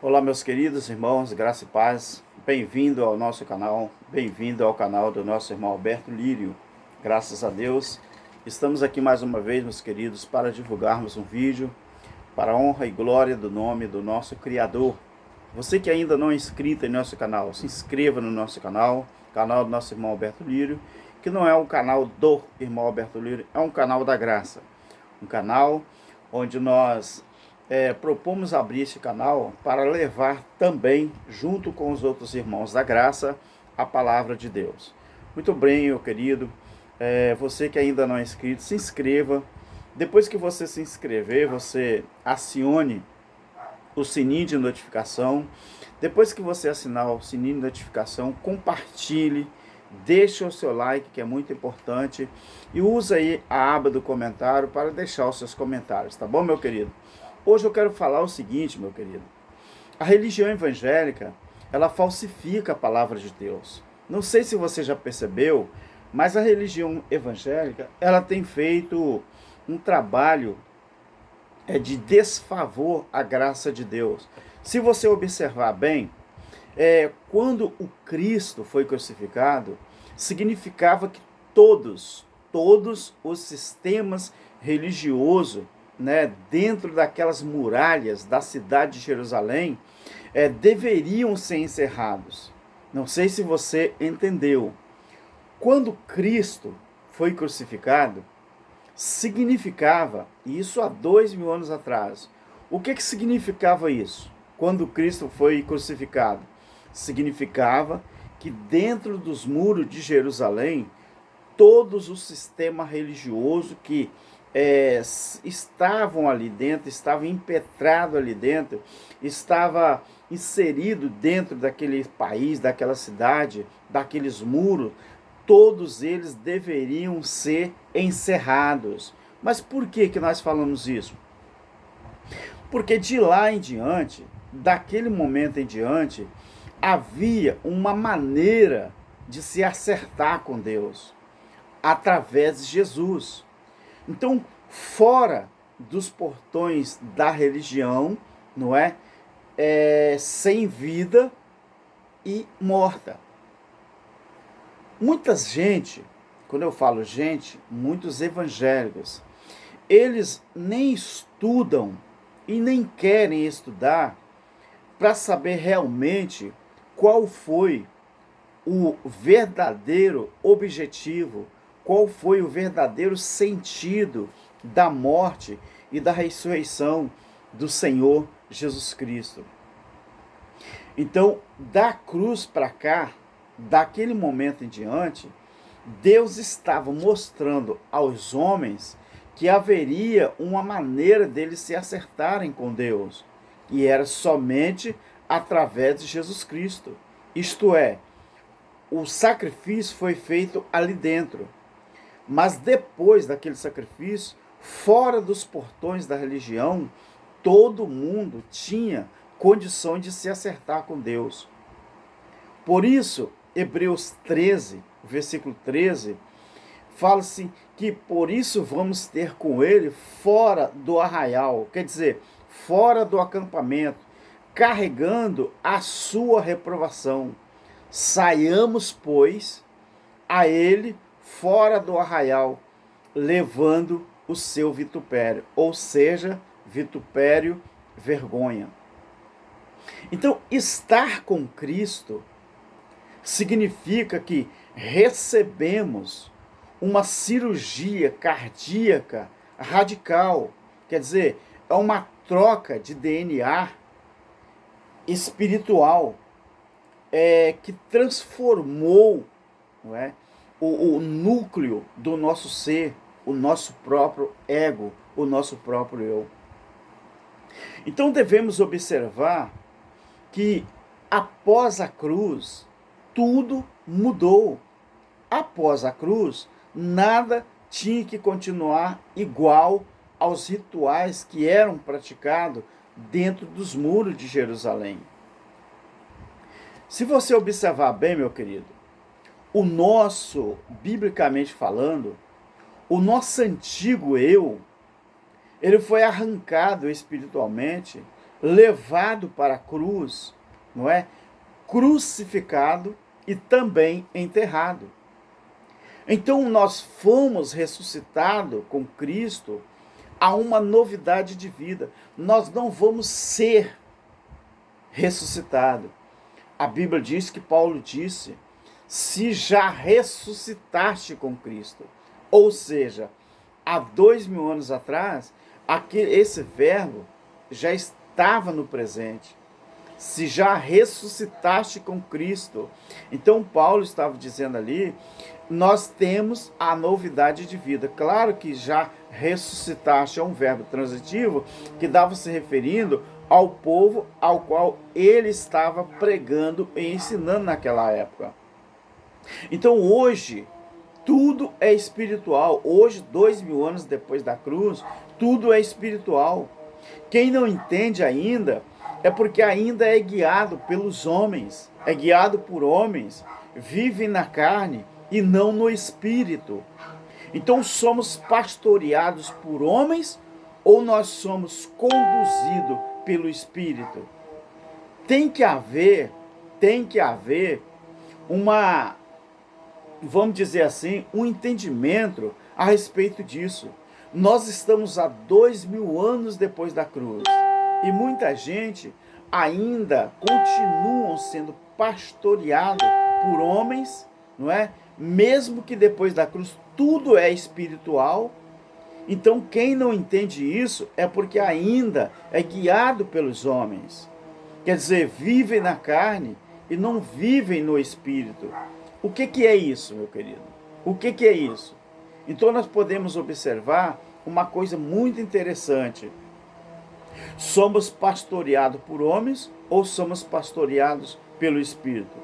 Olá, meus queridos irmãos, graça e paz. Bem-vindo ao nosso canal, bem-vindo ao canal do nosso irmão Alberto Lírio. Graças a Deus, estamos aqui mais uma vez, meus queridos, para divulgarmos um vídeo para a honra e glória do nome do nosso Criador. Você que ainda não é inscrito em nosso canal, se inscreva no nosso canal, canal do nosso irmão Alberto Lírio, que não é o canal do irmão Alberto Lírio, é um canal da graça. Um canal onde nós propomos abrir este canal para levar também, junto com os outros irmãos da graça, a palavra de Deus. Muito bem, meu querido, você que ainda não é inscrito, se inscreva. Depois que você se inscrever, você acione o sininho de notificação. Depois que você assinar o sininho de notificação, compartilhe, deixe o seu like, que é muito importante, e use aí a aba do comentário para deixar os seus comentários, tá bom, meu querido? Hoje eu quero falar o seguinte, meu querido. A religião evangélica, ela falsifica a palavra de Deus. Não sei se você já percebeu, mas a religião evangélica, ela tem feito um trabalho de desfavor à graça de Deus. Se você observar bem, quando o Cristo foi crucificado, significava que todos os sistemas religiosos, né, dentro daquelas muralhas da cidade de Jerusalém, deveriam ser encerrados. Não sei se você entendeu. Quando Cristo foi crucificado, significava, e isso há 2000 anos atrás, o que significava isso? Quando Cristo foi crucificado, significava que dentro dos muros de Jerusalém, todos o sistema religioso que estavam ali dentro, estava impetrado ali dentro, estava inserido dentro daquele país, daquela cidade, daqueles muros, todos eles deveriam ser encerrados. Mas por que nós falamos isso? Porque de lá em diante, daquele momento em diante, havia uma maneira de se acertar com Deus, através de Jesus. Então, fora dos portões da religião, não é? Sem vida e morta. Muita gente, quando eu falo gente, muitos evangélicos, eles nem estudam e nem querem estudar para saber realmente qual foi o verdadeiro objetivo, qual foi o verdadeiro sentido da morte e da ressurreição do Senhor Jesus Cristo. Então, da cruz para cá, daquele momento em diante, Deus estava mostrando aos homens que haveria uma maneira deles se acertarem com Deus, e era somente através de Jesus Cristo. Isto é, o sacrifício foi feito ali dentro, mas depois daquele sacrifício, fora dos portões da religião, todo mundo tinha condições de se acertar com Deus. Por isso, Hebreus 13, versículo 13, fala-se que por isso vamos ter com ele fora do arraial, quer dizer, fora do acampamento, carregando a sua reprovação. Saiamos, pois, a ele fora do arraial, levando o seu vitupério, ou seja, vitupério, vergonha. Então, estar com Cristo significa que recebemos uma cirurgia cardíaca radical, quer dizer, é uma troca de DNA espiritual que transformou, não é, o núcleo do nosso ser, o nosso próprio ego, o nosso próprio eu. Então devemos observar que após a cruz, tudo mudou. Após a cruz, nada tinha que continuar igual aos rituais que eram praticados dentro dos muros de Jerusalém. Se você observar bem, meu querido, o nosso, biblicamente falando, o nosso antigo eu, ele foi arrancado espiritualmente levado para a cruz, não é? Crucificado e também enterrado. Então nós fomos ressuscitados com Cristo a uma novidade de vida. Nós não vamos ser ressuscitados. A Bíblia diz que Paulo disse: se já ressuscitaste com Cristo. Ou seja, há 2000 anos atrás, esse verbo já estava no presente. Se já ressuscitaste com Cristo. Então Paulo estava dizendo ali, nós temos a novidade de vida. Claro que já ressuscitaste é um verbo transitivo que estava se referindo ao povo ao qual ele estava pregando e ensinando naquela época. Então hoje, tudo é espiritual. Hoje, 2000 anos depois da cruz, tudo é espiritual. Quem não entende ainda é porque ainda é guiado pelos homens, é guiado por homens, vive na carne e não no espírito. Então somos pastoreados por homens ou nós somos conduzidos pelo espírito? Tem que haver uma, vamos dizer assim, um entendimento a respeito disso. Nós estamos há 2000 anos depois da cruz e muita gente ainda continuam sendo pastoreado por homens, não é? Mesmo que depois da cruz tudo é espiritual. Então quem não entende isso é porque ainda é guiado pelos homens. Quer dizer, vivem na carne e não vivem no espírito. O que é isso, meu querido? O que é isso? Então nós podemos observar uma coisa muito interessante. Somos pastoreados por homens ou somos pastoreados pelo Espírito?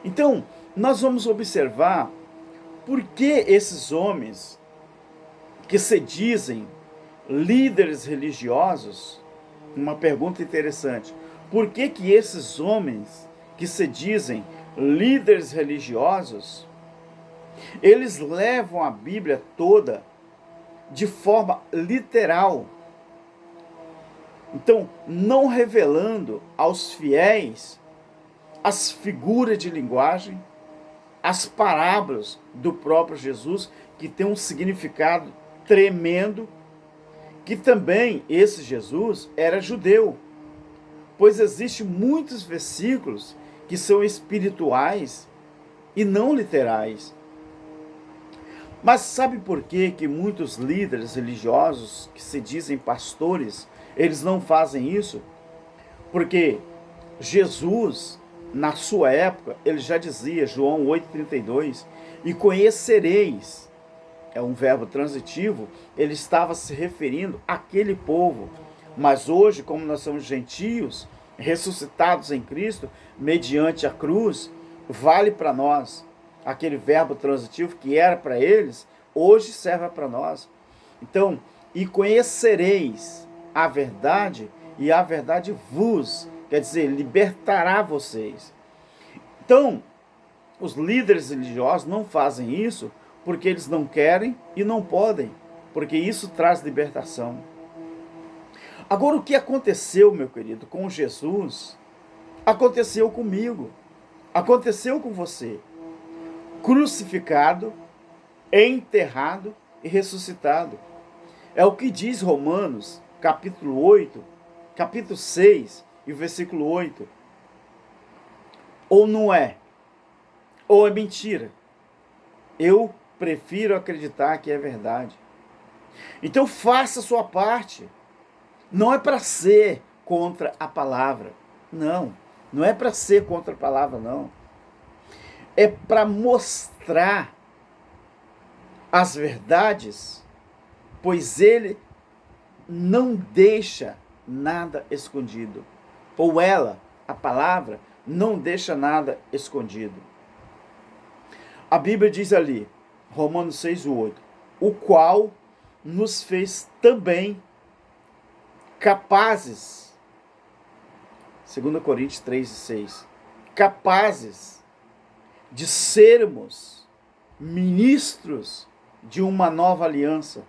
Então, nós vamos observar por que esses homens que se dizem líderes religiosos, uma pergunta interessante, por que esses homens que se dizem líderes religiosos, eles levam a Bíblia toda de forma literal. Então, não revelando aos fiéis as figuras de linguagem, as parábolas do próprio Jesus, que tem um significado tremendo, que também esse Jesus era judeu, pois existem muitos versículos que são espirituais e não literais. Mas sabe por que muitos líderes religiosos que se dizem pastores, eles não fazem isso? Porque Jesus, na sua época, ele já dizia, João 8,32, e conhecereis, é um verbo transitivo, ele estava se referindo àquele povo. Mas hoje, como nós somos gentios, ressuscitados em Cristo, mediante a cruz, vale para nós. Aquele verbo transitivo que era para eles, hoje serve para nós. Então, e conhecereis a verdade, e a verdade vos, quer dizer, libertará vocês. Então, os líderes religiosos não fazem isso porque eles não querem e não podem, porque isso traz libertação. Agora, o que aconteceu, meu querido, com Jesus, aconteceu comigo, aconteceu com você. Crucificado, enterrado e ressuscitado. É o que diz Romanos, capítulo 8, capítulo 6 e o versículo 8. Ou não é? Ou é mentira? Eu prefiro acreditar que é verdade. Então faça a sua parte. Não é para ser contra a palavra. Não, não é para ser contra a palavra, não. É para mostrar as verdades, pois ele não deixa nada escondido. Ou ela, a palavra, não deixa nada escondido. A Bíblia diz ali, Romanos 6:8, o qual nos fez também capazes, 2 Coríntios 3:6, capazes de sermos ministros de uma nova aliança,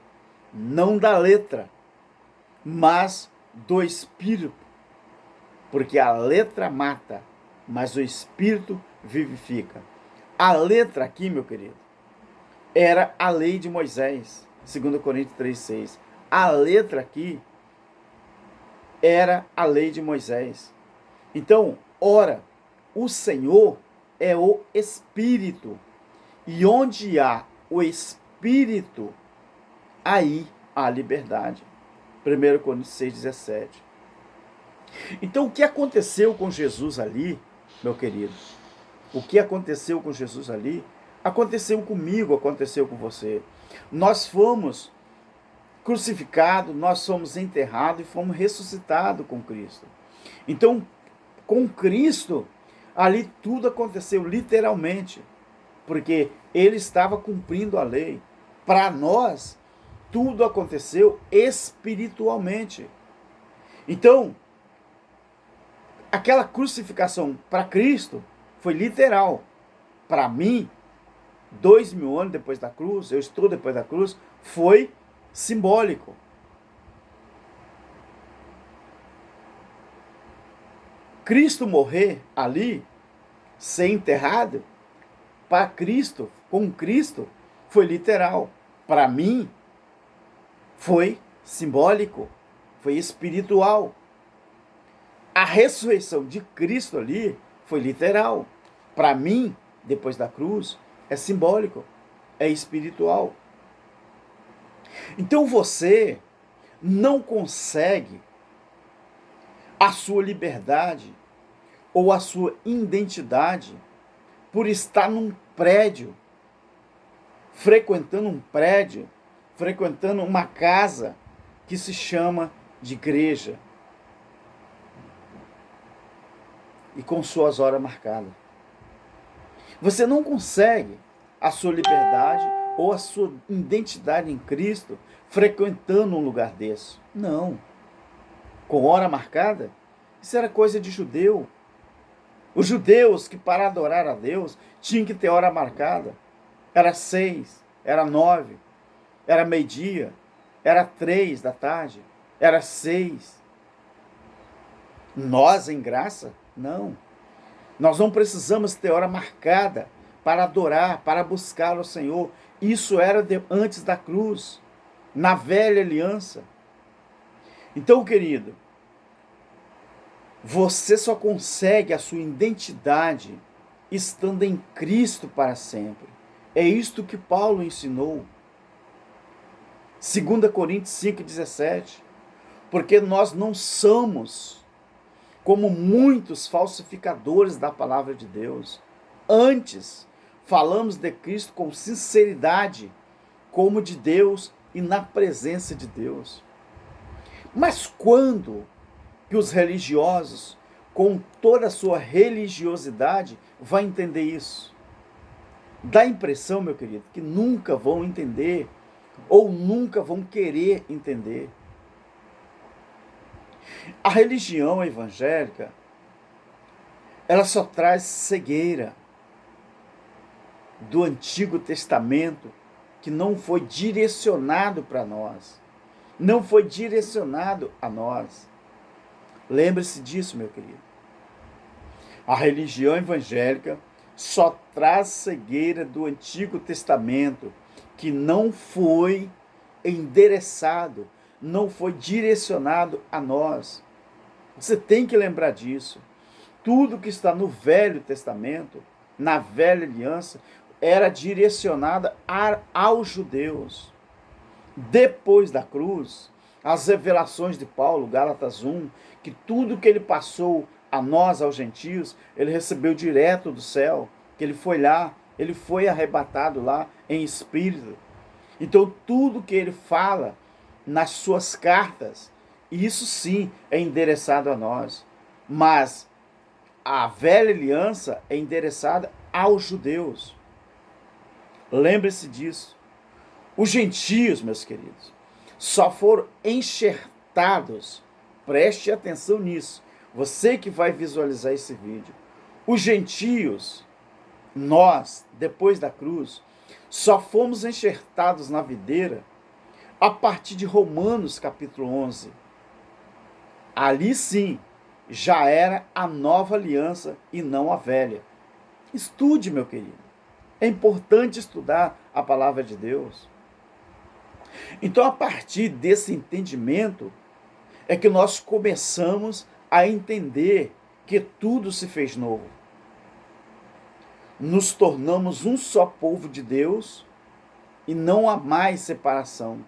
não da letra, mas do Espírito. Porque a letra mata, mas o Espírito vivifica. A letra aqui, meu querido, era a lei de Moisés, 2 Coríntios 3,6. A letra aqui era a lei de Moisés. Então, ora, o Senhor é o Espírito. E onde há o Espírito, aí há liberdade. 1 Coríntios 6,17. Então, o que aconteceu com Jesus ali, meu querido? O que aconteceu com Jesus ali, aconteceu comigo, aconteceu com você. Nós fomos crucificados, nós fomos enterrados e fomos ressuscitados com Cristo. Então, com Cristo, ali tudo aconteceu literalmente, porque ele estava cumprindo a lei. Para nós, tudo aconteceu espiritualmente. Então, aquela crucificação para Cristo foi literal. Para mim, 2000 anos depois da cruz, eu estou depois da cruz, foi simbólico. Cristo morrer ali, ser enterrado, para Cristo, com Cristo, foi literal. Para mim, foi simbólico, foi espiritual. A ressurreição de Cristo ali foi literal. Para mim, depois da cruz, é simbólico, é espiritual. Então você não consegue a sua liberdade ou a sua identidade por estar num prédio, frequentando uma casa que se chama de igreja e com suas horas marcadas. Você não consegue a sua liberdade ou a sua identidade em Cristo frequentando um lugar desse. Não. Com hora marcada, isso era coisa de judeu. Os judeus que para adorar a Deus tinham que ter hora marcada. Era 6, era 9, era meio-dia, era 3 da tarde, era 6. Nós, em graça, não. Nós não precisamos ter hora marcada para adorar, para buscar o Senhor. Isso era antes da cruz, na velha aliança. Então, querido, você só consegue a sua identidade estando em Cristo para sempre. É isto que Paulo ensinou. 2 Coríntios 5,17. Porque nós não somos como muitos falsificadores da palavra de Deus. Antes, falamos de Cristo com sinceridade, como de Deus e na presença de Deus. Mas quando que os religiosos, com toda a sua religiosidade, vão entender isso? Dá a impressão, meu querido, que nunca vão entender ou nunca vão querer entender. A religião evangélica, ela só traz cegueira do Antigo Testamento que não foi direcionado para nós. Não foi direcionado a nós. Lembre-se disso, meu querido. A religião evangélica só traz cegueira do Antigo Testamento que não foi endereçado, não foi direcionado a nós. Você tem que lembrar disso. Tudo que está no Velho Testamento, na Velha Aliança, era direcionada aos judeus. Depois da cruz, as revelações de Paulo, Gálatas 1, que tudo que ele passou a nós, aos gentios, ele recebeu direto do céu, que ele foi lá, ele foi arrebatado lá em espírito. Então tudo que ele fala nas suas cartas, isso sim é endereçado a nós. Mas a velha aliança é endereçada aos judeus. Lembre-se disso. Os gentios, meus queridos, só foram enxertados. Preste atenção nisso. Você que vai visualizar esse vídeo. Os gentios, nós, depois da cruz, só fomos enxertados na videira a partir de Romanos capítulo 11. Ali sim, já era a nova aliança e não a velha. Estude, meu querido. É importante estudar a palavra de Deus. Então, a partir desse entendimento, é que nós começamos a entender que tudo se fez novo. Nos tornamos um só povo de Deus e não há mais separação.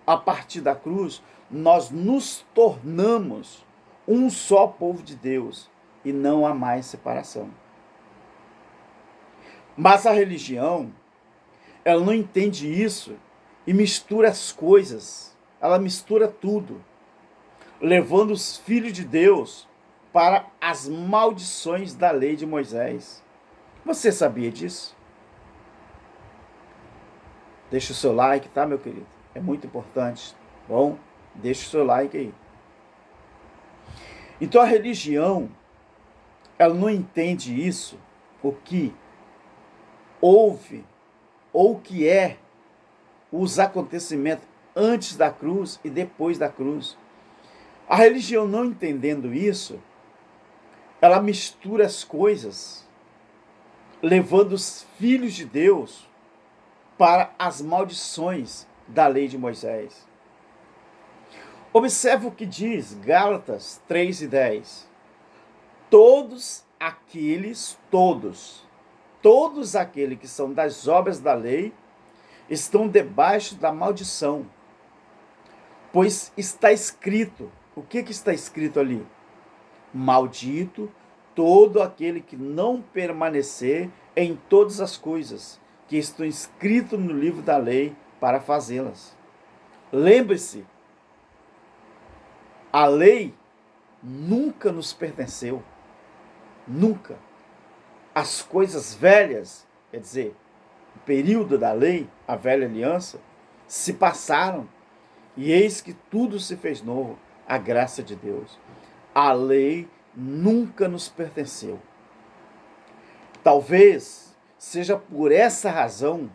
A partir da cruz, nós nos tornamos um só povo de Deus e não há mais separação. Mas a religião, ela não entende isso e mistura as coisas. Ela mistura tudo, levando os filhos de Deus para as maldições da lei de Moisés. Você sabia disso? Deixa o seu like, tá, meu querido? É muito importante. Bom, deixa o seu like aí. Então a religião, ela não entende isso, o que houve ou o que é os acontecimentos antes da cruz e depois da cruz. A religião, não entendendo isso, ela mistura as coisas, levando os filhos de Deus para as maldições da lei de Moisés. Observe o que diz Gálatas 3:10. Todos aqueles que são das obras da lei estão debaixo da maldição. Pois está escrito, o que está escrito ali? Maldito todo aquele que não permanecer em todas as coisas que estão escritas no livro da lei para fazê-las. Lembre-se, a lei nunca nos pertenceu. Nunca. As coisas velhas, quer dizer, o período da lei, a velha aliança, se passaram e eis que tudo se fez novo, a graça de Deus. A lei nunca nos pertenceu. Talvez seja por essa razão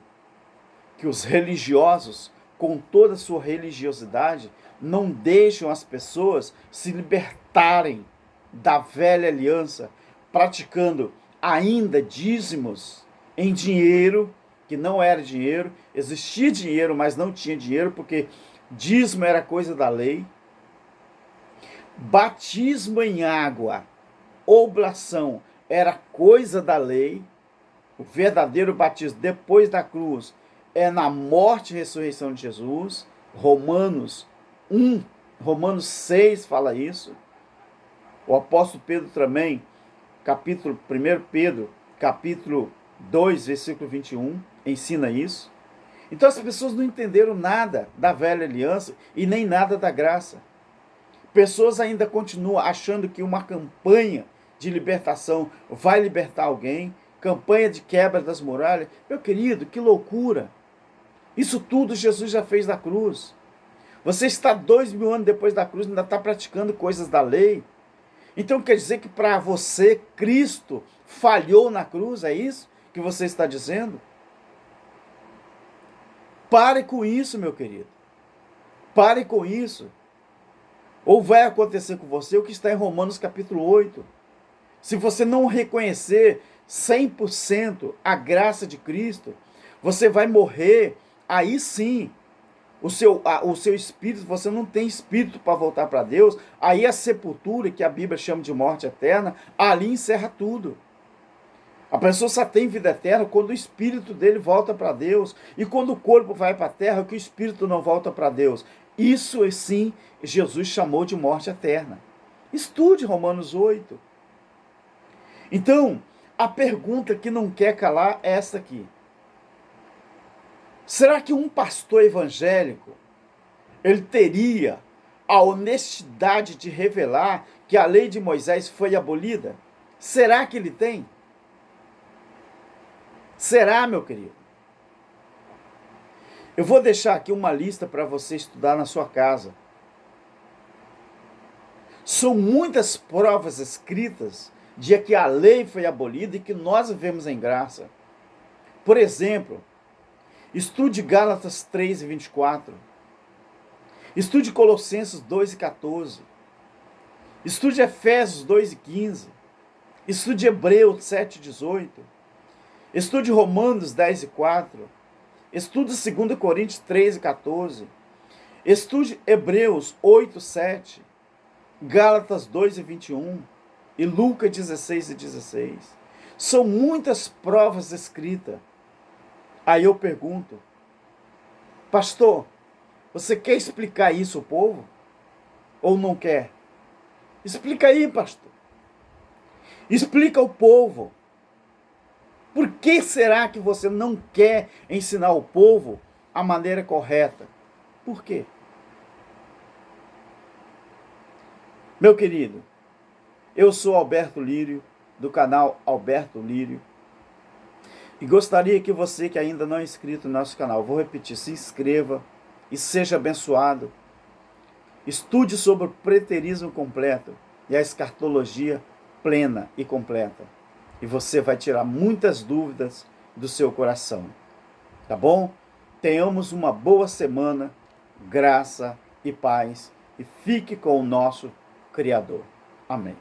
que os religiosos, com toda a sua religiosidade, não deixam as pessoas se libertarem da velha aliança, praticando ainda dízimos em dinheiro, que não era dinheiro, existia dinheiro, mas não tinha dinheiro, porque dízimo era coisa da lei. Batismo em água, oblação, era coisa da lei. O verdadeiro batismo depois da cruz é na morte e ressurreição de Jesus. Romanos 6 fala isso. O apóstolo Pedro também, 1 Pedro, capítulo 2, versículo 21, ensina isso. Então as pessoas não entenderam nada da velha aliança e nem nada da graça. Pessoas ainda continuam achando que uma campanha de libertação vai libertar alguém, campanha de quebra das muralhas. Meu querido, que loucura! Isso tudo Jesus já fez na cruz. Você está 2000 anos depois da cruz e ainda está praticando coisas da lei. Então quer dizer que para você, Cristo falhou na cruz? É isso que você está dizendo? Pare com isso, meu querido. Pare com isso. Ou vai acontecer com você o que está em Romanos capítulo 8. Se você não reconhecer 100% a graça de Cristo, você vai morrer, aí sim, o seu espírito, você não tem espírito para voltar para Deus, aí a sepultura, que a Bíblia chama de morte eterna, ali encerra tudo. A pessoa só tem vida eterna quando o espírito dele volta para Deus, e quando o corpo vai para a terra, que o espírito não volta para Deus. Isso sim, Jesus chamou de morte eterna. Estude Romanos 8. Então, a pergunta que não quer calar é essa aqui. Será que um pastor evangélico, ele teria a honestidade de revelar que a lei de Moisés foi abolida? Será que ele tem? Será, meu querido? Eu vou deixar aqui uma lista para você estudar na sua casa. São muitas provas escritas de que a lei foi abolida e que nós vivemos em graça. Por exemplo, estude Gálatas 3:24. Estude Colossenses 2:14. Estude Efésios 2:15. Estude Hebreus 7:18. Estude Romanos 10:4. Estude 2 Coríntios 13:14. Estude Hebreus 8:7. Gálatas 2:21. E Lucas 16:16. São muitas provas escritas. Aí eu pergunto, pastor, você quer explicar isso ao povo? Ou não quer? Explica aí, pastor. Explica ao povo. Por que será que você não quer ensinar ao povo a maneira correta? Por quê? Meu querido, eu sou Alberto Lírio, do canal Alberto Lírio, e gostaria que você que ainda não é inscrito no nosso canal, vou repetir, se inscreva e seja abençoado. Estude sobre o preterismo completo e a escatologia plena e completa. E você vai tirar muitas dúvidas do seu coração. Tá bom? Tenhamos uma boa semana, graça e paz, e fique com o nosso Criador. Amém.